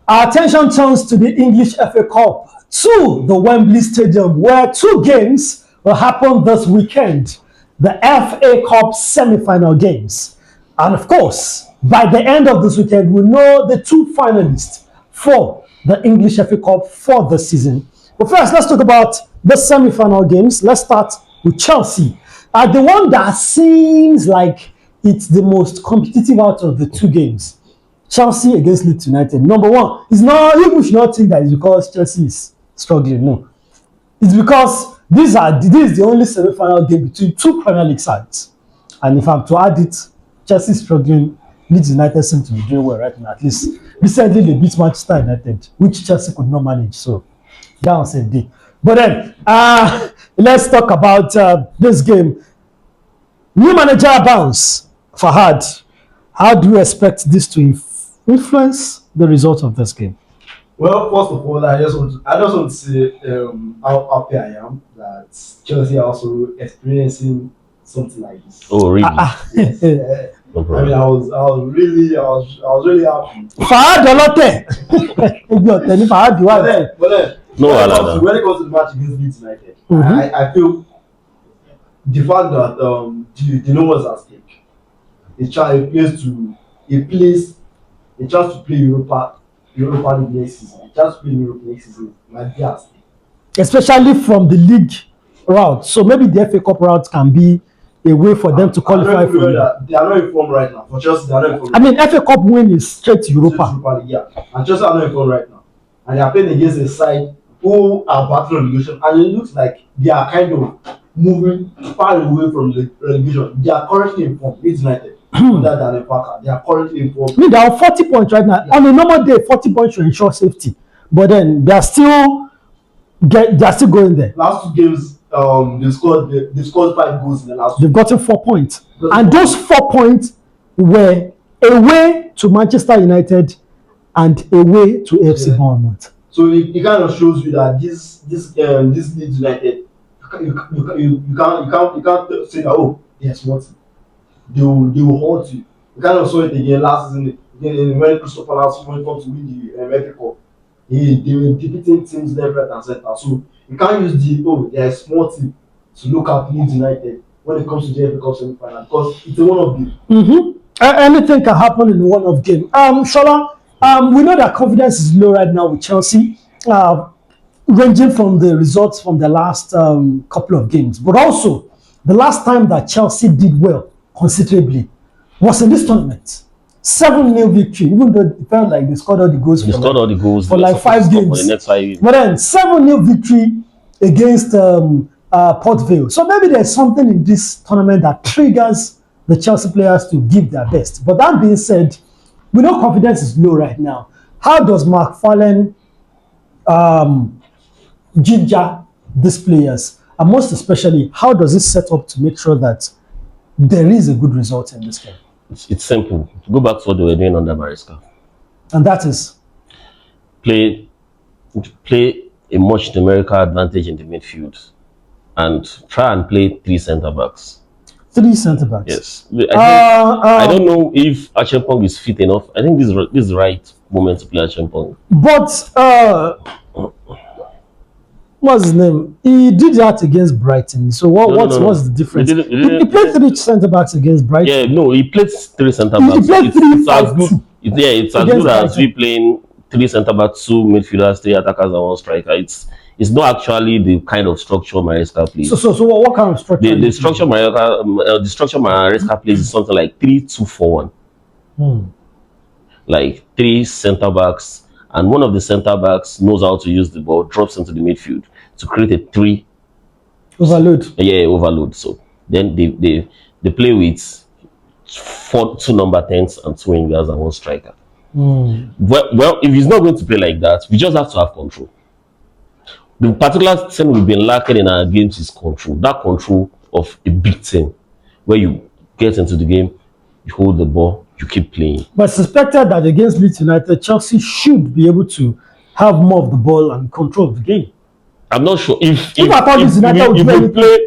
Our attention turns to the English FA Cup, to the Wembley Stadium, where 2 games will happen this weekend. The FA Cup semi-final games. And of course, by the end of this weekend, we know the 2 finalists for the English FA Cup for the season. But first, let's talk about the semi-final games. Let's start with Chelsea. The one that seems like it's the most competitive out of the 2 games. Chelsea against Leeds United. Number one, it's not, you should not think that it's because Chelsea is struggling. No. It's because this is the only semi-final game between 2 Premier League sides. And if I'm to add it, Chelsea is struggling. Leeds United seem to be doing well right now. At least recently they beat Manchester United, which Chelsea could not manage. So that was a day. But then, let's talk about this game. New manager bounce, Fahad. How do you expect this to influence the result of this game? Well, first of all, I just want to say how happy I am that Chelsea are also experiencing something like this. Oh, really? Yes. No I mean, I was really happy. Fahad But then, no, when it comes to the match against Leeds United, I feel the fact that they know what's at stake. A chance to play Europa League next season. A chance to play Europe next season might be at stake. Especially from the league route. So maybe the FA Cup route can be a way for them to qualify for it. They are not informed right now. For Chelsea, they are not informed. I mean, FA Cup win is straight to Europa. Yeah. And Chelsea are not informed right now. And they are playing against a side who are battling relegation. And it looks like they are kind of moving far away from the relegation. They are currently informed. Leeds United. They are currently informed. I mean, they are 40 points right now. Yeah. On a normal day, 40 points should ensure safety. But then they are still going there. Last 2 games, they scored 5 goals in the last 2. They've gotten 4 points. And those 4 points were away to Manchester United and away to AFC Bournemouth. So it kind of shows you that this Leeds United, you can't say that, oh, yes, what they will haunt you. You kind of saw it again last season when Crystal Palace went on to win the FA Cup. They were defeating teams left, right, and center. So you can't use they are a small team to look at Leeds United when it comes to the FA Cup semi-final because it's a one-off game. Anything can happen in the one-off game. Shola, we know that confidence is low right now with Chelsea, ranging from the results from the last couple of games. But also, the last time that Chelsea did well considerably was in this tournament. 7-0 victory, even though it felt like they scored all the goals. They scored all the goals for like 5 games. For the next 5 years. But then 7-0 victory against Port Vale. So maybe there's something in this tournament that triggers the Chelsea players to give their best. But that being said, we know confidence is low right now. How does McFarlane ginger these players? And most especially, how does it set up to make sure that there is a good result in this game? It's simple. Go back to what they were doing under Maresca. And that is? Play a much numerical advantage in the midfield and try and play 3 centre-backs. 3 centre-backs? Yes. I don't know if Acheampong is fit enough. I think this is the right moment to play Acheampong. But what's his name? He did that against Brighton. So what's the difference? He played 3 centre-backs against Brighton. Yeah, no, he played 3 centre-backs. He played 3-5-2. It's as good as we playing 3 centre-backs, 2 midfielders, 3 attackers, and 1 striker. It's not actually the kind of structure Maresca plays. So what kind of structure? The structure Maresca plays is something like 3-2-4-1. Like 3 centre-backs. And one of the centre-backs knows how to use the ball, drops into the midfield to create a 3 overload. Yeah, overload. So then they play with 2 number 10s and 2 wingers and 1 striker. Well, if he's not going to play like that, we just have to have control. The particular thing we've been lacking in our games is control. That control of a big team, where you get into the game, you hold the ball, you keep playing. But suspected that against Leeds United, Chelsea should be able to have more of the ball and control the game. I'm not sure if we play,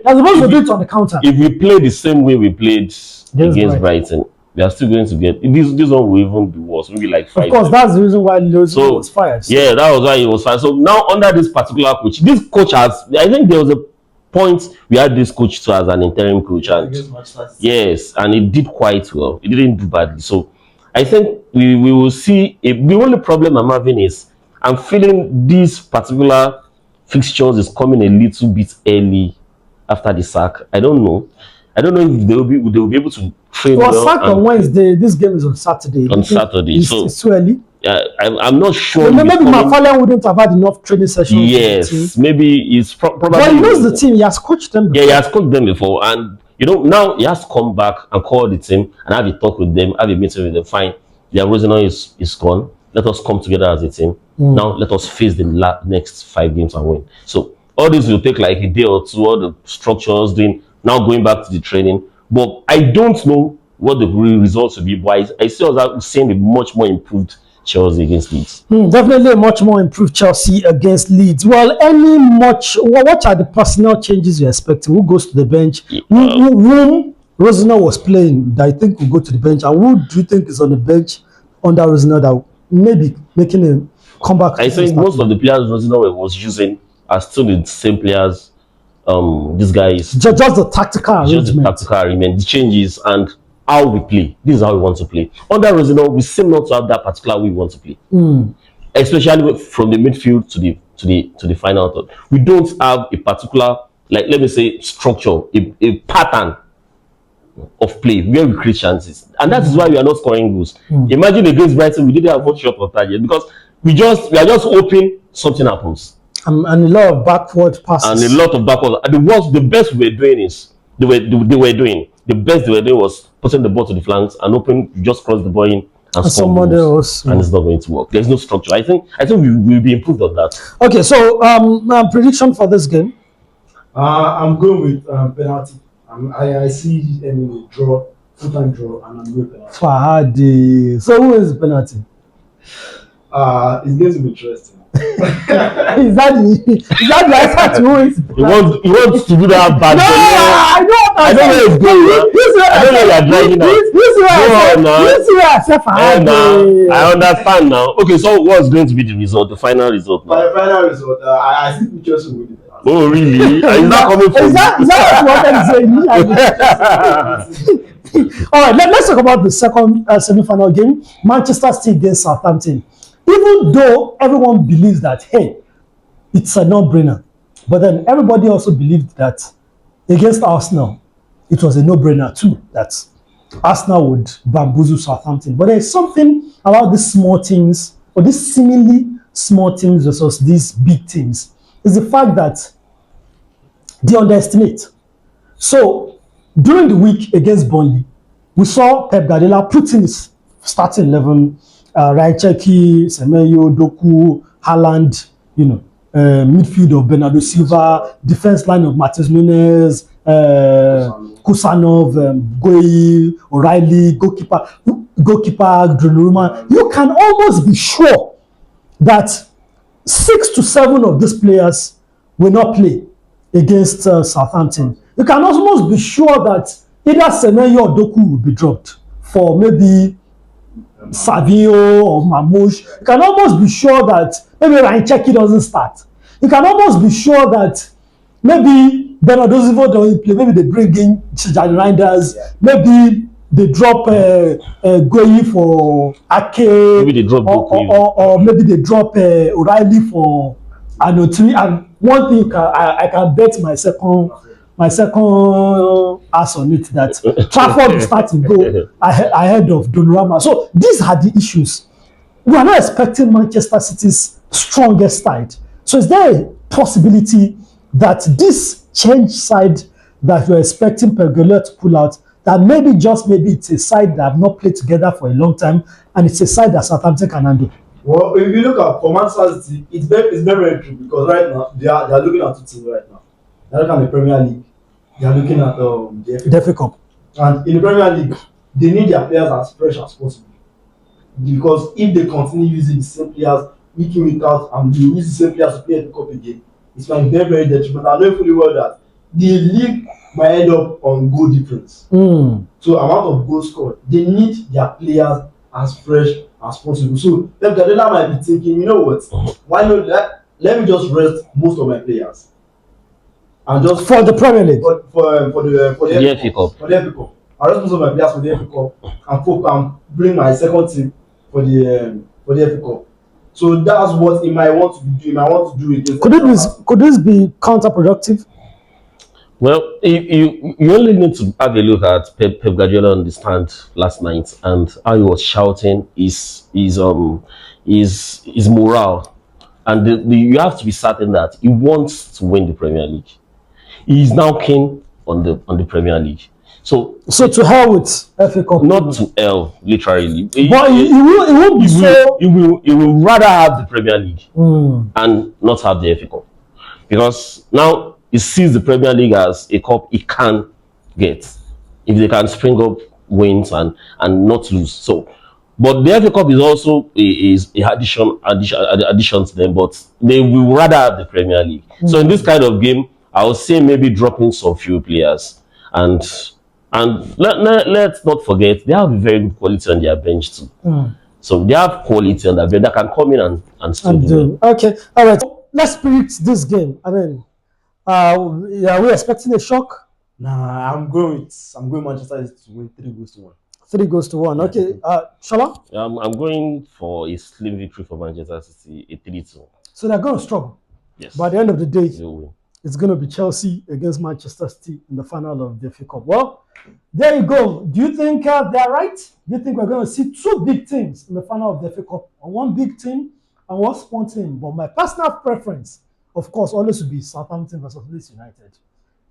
they're supposed to do it on the counter. If we play the same way we played against Brighton, We are still going to get this one will even be worse, maybe like 5. Of course, that's the reason why Lozano was fired. So. Yeah, that was why he was fired. So now under this particular coach, this coach has, I think there was a point we had this coach too as an interim coach, and yes, and he did quite well. He didn't do badly. So I think we will see. The only problem I'm having is I'm feeling this particular fixtures is coming a little bit early after the sack. I don't know if they will be able to train well. Well, sack on Wednesday. This game is on Saturday. On Saturday, it's too early. I'm not sure. Maybe Mafalya wouldn't have had enough training sessions. Yes, maybe it's probably. But he knows the team. He has coached them before. Yeah, he has coached them before, and now he has to come back and call the team and have a talk with them, have a meeting with them. Fine, their Rosino is gone. Let us come together as a team. Now let us face the next 5 games and win. So all this will take like a day or two. All the structures doing now going back to the training, but I don't know what the results will be. But I see us seeing a much more improved Chelsea against Leeds. Definitely a much more improved Chelsea against Leeds. Well, what are the personnel changes you're expecting? Who goes to the bench? Whom Rosino was playing that I think will go to the bench, and who do you think is on the bench under Rosino that maybe making a comeback? I think most of the players Rosino was using are still the same players. This guy is just the tactical arrangement. The changes and how we play. This is how we want to play. Under Rosino, we seem not to have that particular way we want to play. Especially from the midfield to the final third. We don't have a particular, like, let me say, structure, a pattern of play where we create chances. And that is why we are not scoring goals. Imagine against Brighton, we didn't have much shot on target because we are just hoping something happens. And a lot of backward passes. And a lot of backward. And the best we were doing is the best they were doing was putting the ball to the flanks and hoping you just cross the ball in and somebody else. And it's not going to work. There's no structure. I think we will be improved on that. Okay, so prediction for this game. I'm going with penalty. I see a draw, full-time draw, and I'm going penalty. Fahadi. So who is the penalty? It's going to be interesting. Is that the answer to who is? He wants to do that bad. No, I don't know it's going. I don't know you're driving now. This is where I said Fahadi. I understand now. Okay, so what's going to be the result? The final result now? The final result, I think Chelsea will win it. Oh really? Is that coming from? Is that what I'm saying? All right, let's talk about the second semi-final game. Manchester City against Southampton. Even though everyone believes that, hey, it's a no-brainer, but then everybody also believed that against Arsenal, it was a no-brainer too, that Arsenal would bamboozle Southampton. But there's something about these small teams, or these seemingly small teams versus these big teams, is the fact that they underestimate. So during the week against Burnley, we saw Pep Guardiola put in his starting 11, Ryan Cherki, Semenyo, Doku, Haaland, midfield of Bernardo Silva, defense line of Matheus Nunes, Kusanov, Gueye, O'Reilly, goalkeeper Donnarumma. You can almost be sure that 6 to 7 of these players will not play against Southampton. You can almost be sure that either Semenyo or Doku will be dropped for maybe Savio or Mamouche. You can almost be sure that maybe Ryan Cherki doesn't start. You can almost be sure that maybe Bernardo Silva doesn't play. Maybe they bring in Chijani Reinders. Maybe they drop Gueye for Ake. Maybe they drop or maybe they drop O'Reilly for Anotri. And one thing I can bet my second ass on it that Trafford is starting to go ahead of Donnarumma. So these are the issues. We are not expecting Manchester City's strongest side. So is there a possibility that this change side that you're expecting Pep Guardiola to pull out, that maybe it's a side that have not played together for a long time, and it's a side that Southampton can handle? Well, if you look at Manchester City, it's very, very true, because right now they are looking at 2 teams right now. They're looking at the Premier League. They are looking at the FA Cup. And in the Premier League, they need their players as fresh as possible. Because if they continue using the same players week in, week out, and they use the same players to play the cup again, it's like very, very detrimental. I know fully well that the league might end up on goal difference. So amount of goals scored, they need their players as fresh as possible. So Pep Guardiola might be thinking, you know what? Why not let me just rest most of my players and just for the Premier League, for the FA Cup. For the FA Cup. I'll rest most of my players for the FA Cup and focus and bring my second team for the FA Cup. So that's what he might want to do. He might want to do against. Could this be counterproductive? Well, you only need to have a look at Pep Guardiola on the stand last night and how he was shouting his morale, and you have to be certain that he wants to win the Premier League. He is now keen on the Premier League. So to hell with FA Cup. Not to hell, literally. But he will rather have the Premier League and not have the FA Cup, because now he sees the Premier League as a cup he can get if they can spring up wins and not lose. So, but the FA Cup is also a addition to them, but they will rather have the Premier League. So in this kind of game, I would say maybe dropping some few players and let's not forget they have a very good quality on their bench too. So they have quality on their bench that can come in and still do well. Okay, all right. Let's predict this game. I mean, are we expecting a shock? Nah, I'm going Manchester United to win 3-1. 3-1. Okay, Shola? I'm going for a slim victory for Manchester City, a 3-2. So they're going to struggle. Yes. By the end of the day, they'll win. It's going to be Chelsea against Manchester City in the final of the FA Cup. Well, there you go. Do you think they're right? Do you think we're going to see two big teams in the final of the FA Cup? Or one big team and one small team? But my personal preference, of course, always will be Southampton versus Leeds United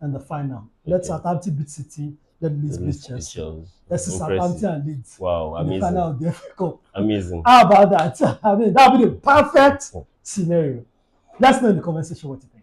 in the final. Let Southampton beat City, let Leeds beat Chelsea. Let's see Southampton and Leeds. Wow, amazing. In the final of the FA Cup. Amazing. How about that? I mean, that would be the perfect scenario. Let us know in the comment section what you think.